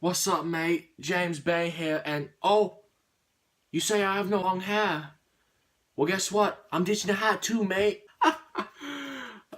What's up, mate? James Bay here, and oh, you say I have no long hair? Well, guess what? I'm ditching a hat too, mate.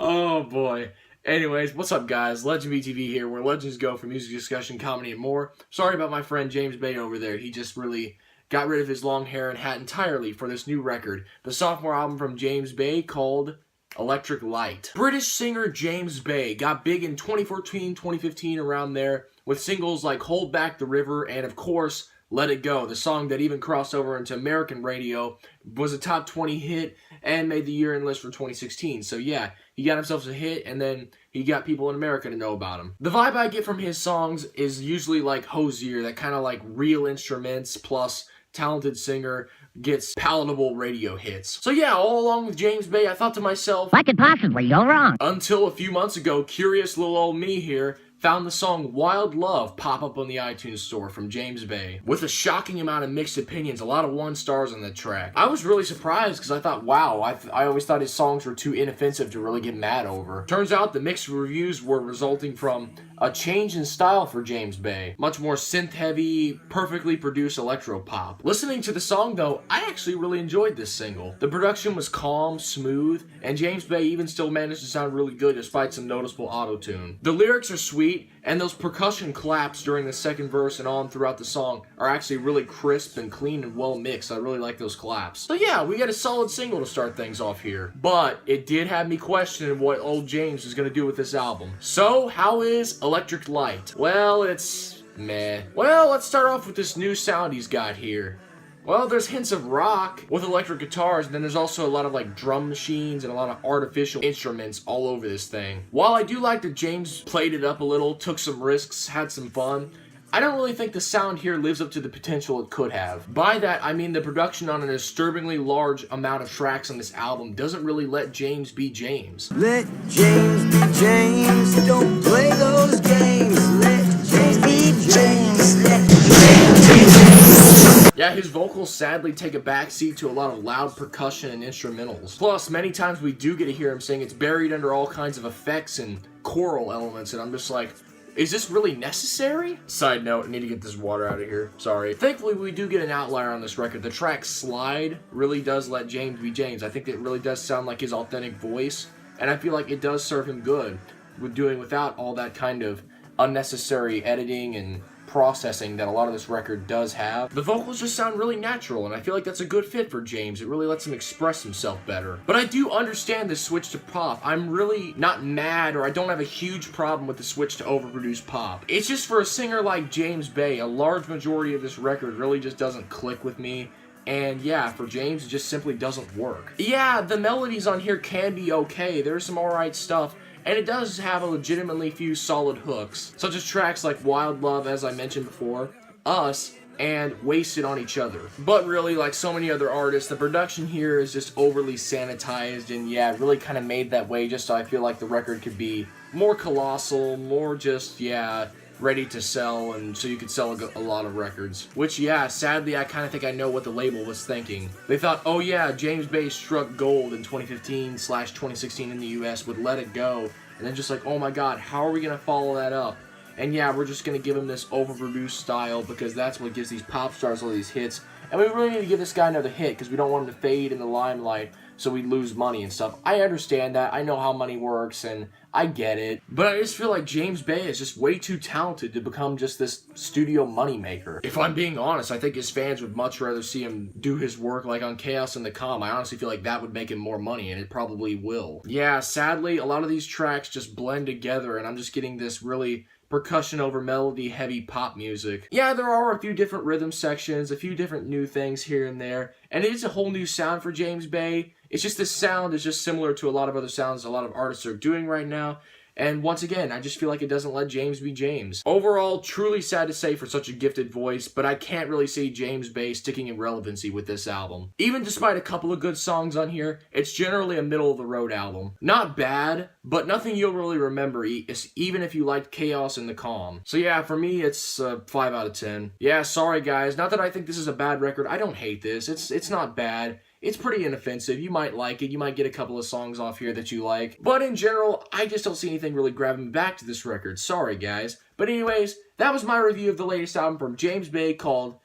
Oh boy. Anyways, what's up, guys? LegendBTV here, where legends go for music discussion, comedy, and more. Sorry about my friend James Bay over there. He just really got rid of his long hair and hat entirely for this new record, the sophomore album from James Bay called Electric Light. British singer James Bay got big in 2014, 2015, around there, with singles like Hold Back the River and, of course, Let It Go, the song that even crossed over into American radio, was a top 20 hit, and made the year-end list for 2016. So yeah, he got himself a hit, and then he got people in America to know about him. The vibe I get from his songs is usually like Hosier, that kind of like real instruments plus talented singer gets palatable radio hits. So yeah, all along with James Bay, I thought to myself, what could possibly go wrong? Until a few months ago, curious little old me here found the song Wild Love pop up on the iTunes store from James Bay, with a shocking amount of mixed opinions, a lot of 1 stars on the track. I was really surprised because I thought, wow, I always thought his songs were too inoffensive to really get mad over. Turns out the mixed reviews were resulting from a change in style for James Bay. Much more synth-heavy, perfectly produced electro-pop. Listening to the song, though, I actually really enjoyed this single. The production was calm, smooth, and James Bay even still managed to sound really good despite some noticeable auto-tune. The lyrics are sweet, and those percussion claps during the second verse and on throughout the song are actually really crisp and clean and well mixed. I really like those claps. So yeah, we got a solid single to start things off here. But it did have me questioning what old James is going to do with this album. So how is Electric Light? Well, it's meh. Well, let's start off with this new sound he's got here. Well, there's hints of rock with electric guitars, and then there's also a lot of like drum machines and a lot of artificial instruments all over this thing. While I do like that James played it up a little, took some risks, had some fun, I don't really think the sound here lives up to the potential it could have. By that, I mean the production on a disturbingly large amount of tracks on this album doesn't really let James be James. Let James be James, don't play those games. Let James be James, let James be James. Yeah, his vocals sadly take a backseat to a lot of loud percussion and instrumentals. Plus, many times we do get to hear him sing, it's buried under all kinds of effects and choral elements, and I'm just like, is this really necessary? Side note, I need to get this water out of here. Sorry. Thankfully, we do get an outlier on this record. The track Slide really does let James be James. I think it really does sound like his authentic voice, and I feel like it does serve him good with doing without all that kind of unnecessary editing and processing that a lot of this record does have. The vocals just sound really natural, and I feel like that's a good fit for James. It really lets him express himself better. But I do understand the switch to pop. I'm really not mad, or I don't have a huge problem with the switch to overproduced pop. It's just for a singer like James Bay, a large majority of this record really just doesn't click with me. And yeah, for James, it just simply doesn't work. Yeah, the melodies on here can be okay. There's some alright stuff, and it does have a legitimately few solid hooks, such as tracks like Wild Love, as I mentioned before, Us, and Wasted on Each Other. But really, like so many other artists, the production here is just overly sanitized, and yeah, really kind of made that way just so I feel like the record could be more colossal, more just, yeah, ready to sell, and so you could sell a lot of records. Which, yeah, sadly, I kind of think I know what the label was thinking. They thought, oh yeah, James Bay struck gold in 2015/2016 in the US with Let It Go, and then just like, oh my god, how are we going to follow that up? And yeah, we're just going to give him this overproduced style because that's what gives these pop stars all these hits. And we really need to give this guy another hit because we don't want him to fade in the limelight so we lose money and stuff. I understand that. I know how money works, and I get it. But I just feel like James Bay is just way too talented to become just this studio moneymaker. If I'm being honest, I think his fans would much rather see him do his work like on Chaos and the Calm. I honestly feel like that would make him more money, and it probably will. Yeah, sadly, a lot of these tracks just blend together, and I'm just getting this really percussion over melody heavy pop music. Yeah, there are a few different rhythm sections, a few different new things here and there, and it is a whole new sound for James Bay. It's just this sound is just similar to a lot of other sounds a lot of artists are doing right now. And once again, I just feel like it doesn't let James be James. Overall, truly sad to say for such a gifted voice, but I can't really see James Bay sticking in relevancy with this album. Even despite a couple of good songs on here, it's generally a middle-of-the-road album. Not bad, but nothing you'll really remember, even if you liked Chaos and the Calm. So yeah, for me, it's 5 out of 10. Yeah, sorry guys, not that I think this is a bad record. I don't hate this. It's not bad. it's pretty inoffensive. You might like it. You might get a couple of songs off here that you like. But in general, I just don't see anything really grabbing me back to this record. Sorry, guys. But anyways, that was my review of the latest album from James Bay called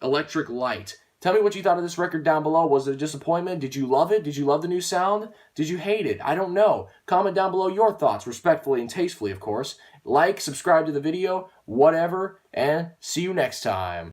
Electric Light. Tell me what you thought of this record down below. Was it a disappointment? Did you love it? Did you love the new sound? Did you hate it? I don't know. Comment down below your thoughts, respectfully and tastefully, of course. Like, subscribe to the video, whatever, and see you next time.